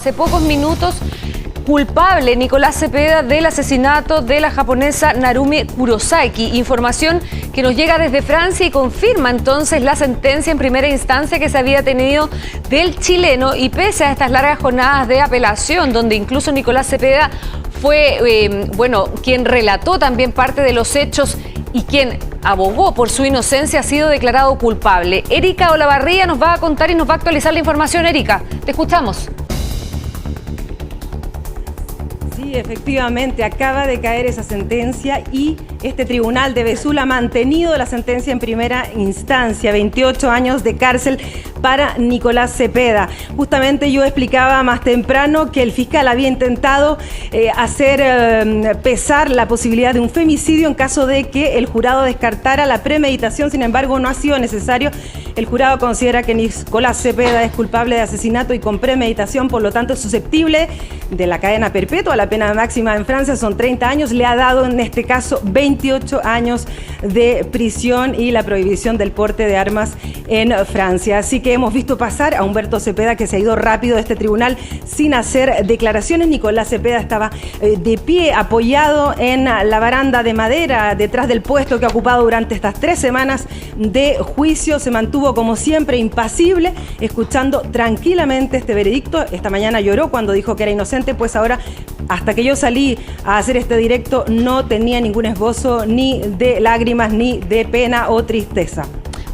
Hace pocos minutos, culpable Nicolás Cepeda del asesinato de la japonesa Narumi Kurosaki. Información que nos llega desde Francia y confirma entonces la sentencia en primera instancia que se había tenido del chileno, y pese a estas largas jornadas de apelación, donde incluso Nicolás Cepeda fue quien relató también parte de los hechos y quien abogó por su inocencia, ha sido declarado culpable. Erika Olavarría nos va a contar y nos va a actualizar la información. Erika, te escuchamos. Sí, efectivamente, acaba de caer esa sentencia y este tribunal de Vesoul ha mantenido la sentencia en primera instancia, 28 años de cárcel para Nicolás Cepeda. Justamente yo explicaba más temprano que el fiscal había intentado hacer pesar la posibilidad de un femicidio en caso de que el jurado descartara la premeditación. Sin embargo, no ha sido necesario. El jurado considera que Nicolás Cepeda es culpable de asesinato y con premeditación, por lo tanto es susceptible de la cadena perpetua. La pena máxima en Francia son 30 años, le ha dado en este caso 28 años de prisión y la prohibición del porte de armas en Francia. Así que hemos visto pasar a Humberto Cepeda, que se ha ido rápido de este tribunal sin hacer declaraciones. Nicolás Cepeda estaba de pie, apoyado en la baranda de madera, detrás del puesto que ha ocupado durante estas 3 semanas de juicio. Se mantuvo como siempre impasible, escuchando tranquilamente este veredicto. Esta mañana lloró cuando dijo que era inocente, pues ahora, hasta que yo salí a hacer este directo, no tenía ningún esbozo ni de lágrimas ni de pena o tristeza.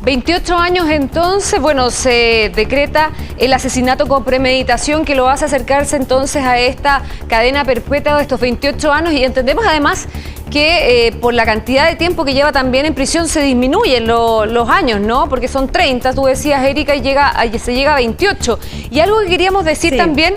28 años entonces, se decreta el asesinato con premeditación, que lo hace acercarse entonces a esta cadena perpetua de estos 28 años, y entendemos además que por la cantidad de tiempo que lleva también en prisión se disminuyen los años, ¿no? Porque son 30, tú decías, Erika, y se llega a 28. Y algo que queríamos decir también,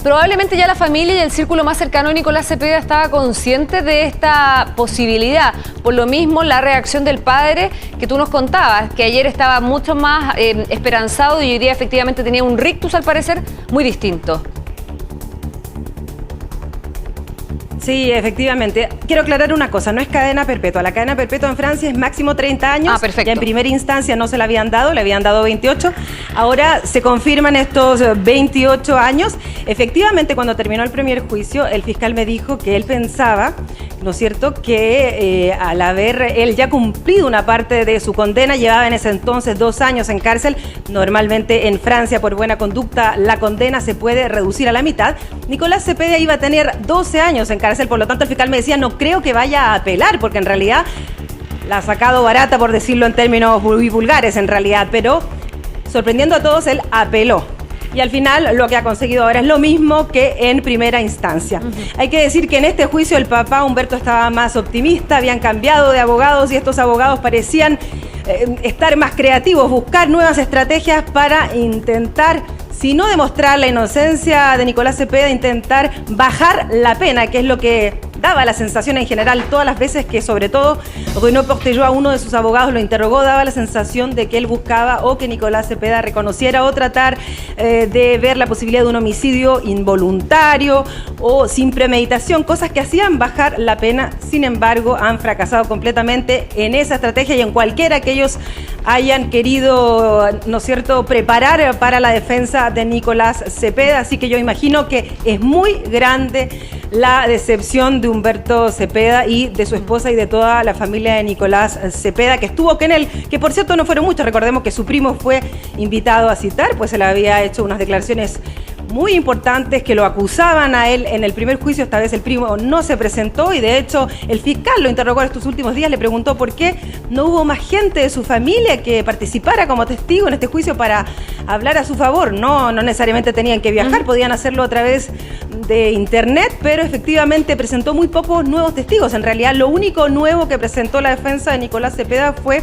probablemente ya la familia y el círculo más cercano de Nicolás Cepeda estaba consciente de esta posibilidad. Por lo mismo, la reacción del padre que tú nos contabas, que ayer estaba mucho más esperanzado y hoy día efectivamente tenía un rictus, al parecer, muy distinto. Sí, efectivamente. Quiero aclarar una cosa, no es cadena perpetua. La cadena perpetua en Francia es máximo 30 años. Ah, perfecto. Ya en primera instancia no se la habían dado, le habían dado 28. Ahora se confirman estos 28 años. Efectivamente, cuando terminó el primer juicio, el fiscal me dijo que él pensaba, ¿no es cierto?, que al haber él ya cumplido una parte de su condena, llevaba en ese entonces 2 años en cárcel. Normalmente en Francia, por buena conducta, la condena se puede reducir a la mitad. Nicolás Cepeda iba a tener 12 años en cárcel, por lo tanto el fiscal me decía, no creo que vaya a apelar, porque en realidad la ha sacado barata, por decirlo en términos muy vulgares en realidad, pero sorprendiendo a todos, él apeló. Y al final lo que ha conseguido ahora es lo mismo que en primera instancia. Hay que decir que en este juicio el papá Humberto estaba más optimista, habían cambiado de abogados y estos abogados parecían estar más creativos, buscar nuevas estrategias para intentar, si no demostrar la inocencia de Nicolás Cepeda, intentar bajar la pena, que es lo que daba la sensación en general todas las veces que, sobre todo, Renaud Portellois, uno de sus abogados, lo interrogó, daba la sensación de que él buscaba o que Nicolás Cepeda reconociera o tratar de ver la posibilidad de un homicidio involuntario o sin premeditación, cosas que hacían bajar la pena. Sin embargo, han fracasado completamente en esa estrategia y en cualquiera que ellos hayan querido, ¿no es cierto?, preparar para la defensa de Nicolás Cepeda. Así que yo imagino que es muy grande la decepción de Humberto Cepeda y de su esposa y de toda la familia de Nicolás Cepeda, que estuvo con él, que por cierto no fueron muchos. Recordemos que su primo fue invitado a citar, pues él había hecho unas declaraciones muy importantes que lo acusaban a él en el primer juicio. Esta vez el primo no se presentó y de hecho el fiscal lo interrogó estos últimos días, le preguntó por qué no hubo más gente de su familia que participara como testigo en este juicio para hablar a su favor. No necesariamente tenían que viajar, podían hacerlo a través de internet, pero efectivamente presentó muy pocos nuevos testigos. En realidad lo único nuevo que presentó la defensa de Nicolás Cepeda fue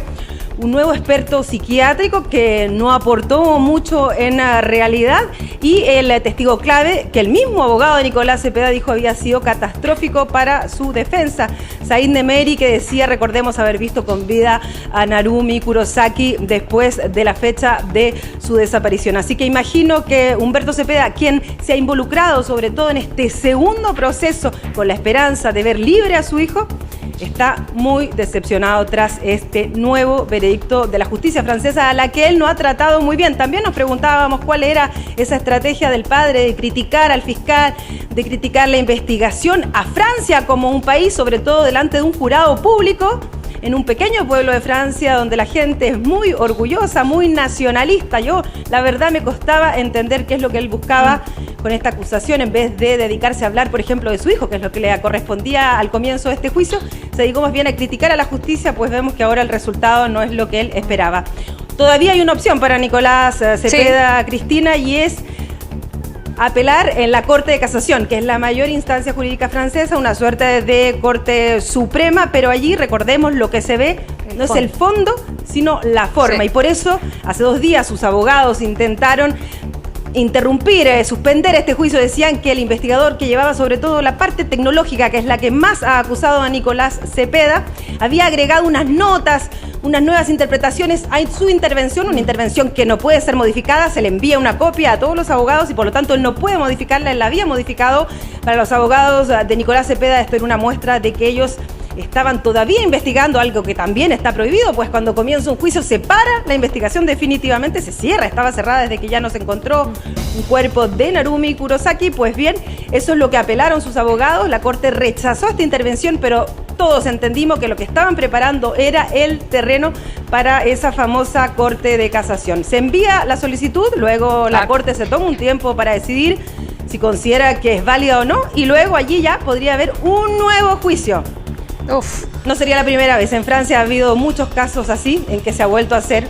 un nuevo experto psiquiátrico que no aportó mucho en la realidad, y el testigo clave que el mismo abogado de Nicolás Cepeda dijo había sido catastrófico para su defensa, Said Nemeri, que decía, recordemos, haber visto con vida a Narumi Kurosaki después de la fecha de su desaparición. Así que imagino que Humberto Cepeda, quien se ha involucrado sobre todo en este segundo proceso con la esperanza de ver libre a su hijo, está muy decepcionado tras este nuevo veredicto de la justicia francesa, a la que él no ha tratado muy bien. También nos preguntábamos cuál era esa estrategia del padre de criticar al fiscal, de criticar la investigación a Francia como un país, sobre todo delante de un jurado público, en un pequeño pueblo de Francia donde la gente es muy orgullosa, muy nacionalista. Yo, la verdad, me costaba entender qué es lo que él buscaba con esta acusación. En vez de dedicarse a hablar, por ejemplo, de su hijo, que es lo que le correspondía al comienzo de este juicio, se dedicó más bien a criticar a la justicia, pues vemos que ahora el resultado no es lo que él esperaba. Todavía hay una opción para Nicolás Cepeda, sí, Cristina, y es apelar en la Corte de Casación, que es la mayor instancia jurídica francesa, una suerte de Corte Suprema, pero allí, recordemos, lo que se ve no es el fondo, sino la forma. Sí. Y por eso, hace 2 días, sus abogados intentaron interrumpir, suspender este juicio. Decían que el investigador, que llevaba sobre todo la parte tecnológica, que es la que más ha acusado a Nicolás Cepeda, había agregado unas notas, unas nuevas interpretaciones a su intervención, una intervención que no puede ser modificada. Se le envía una copia a todos los abogados y por lo tanto él no puede modificarla. Él la había modificado. Para los abogados de Nicolás Cepeda esto era una muestra de que ellos estaban todavía investigando algo que también está prohibido, pues cuando comienza un juicio se para la investigación definitivamente, se cierra, estaba cerrada desde que ya no se encontró un cuerpo de Narumi Kurosaki. Pues bien, eso es lo que apelaron sus abogados. La Corte rechazó esta intervención, pero todos entendimos que lo que estaban preparando era el terreno para esa famosa Corte de Casación. Se envía la solicitud, luego la Corte se toma un tiempo para decidir si considera que es válida o no, y luego allí ya podría haber un nuevo juicio. Uf. No sería la primera vez. En Francia ha habido muchos casos así en que se ha vuelto a hacer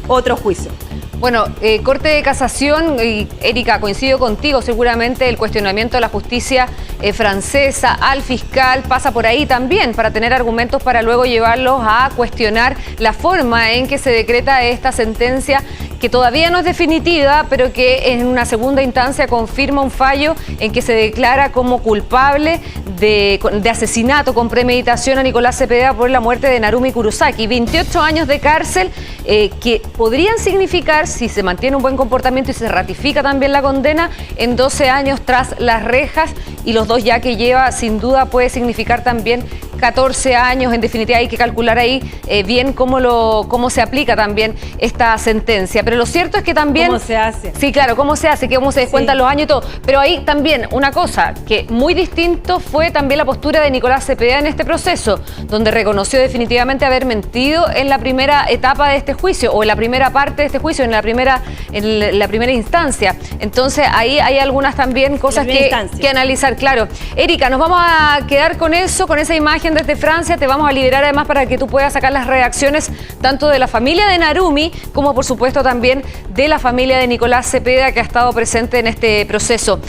otro juicio. Bueno, Corte de Casación, y Erika, coincido contigo, seguramente el cuestionamiento de la justicia francesa al fiscal pasa por ahí también, para tener argumentos para luego llevarlos a cuestionar la forma en que se decreta esta sentencia, que todavía no es definitiva, pero que en una segunda instancia confirma un fallo en que se declara como culpable de asesinato con premeditación a Nicolás Cepeda por la muerte de Narumi Kurosaki. 28 años de cárcel que podrían significar, si se mantiene un buen comportamiento y se ratifica también la condena, en 12 años tras las rejas, y los 2 ya que lleva, sin duda puede significar también 14 años. En definitiva hay que calcular ahí bien cómo se aplica también esta sentencia. Pero lo cierto es que también... ¿Cómo se hace? Sí, claro, cómo se hace, cómo se descuentan los años y todo. Pero ahí también una cosa que muy distinto fue también la postura de Nicolás Cepeda en este proceso, donde reconoció definitivamente haber mentido en la primera etapa de este juicio, o en la primera parte de este juicio, en la primera instancia. Entonces ahí hay algunas también cosas que analizar, claro. Erika, nos vamos a quedar con eso, con esa imagen desde Francia. Te vamos a liberar además para que tú puedas sacar las reacciones tanto de la familia de Narumi como por supuesto también de la familia de Nicolás Cepeda, que ha estado presente en este proceso.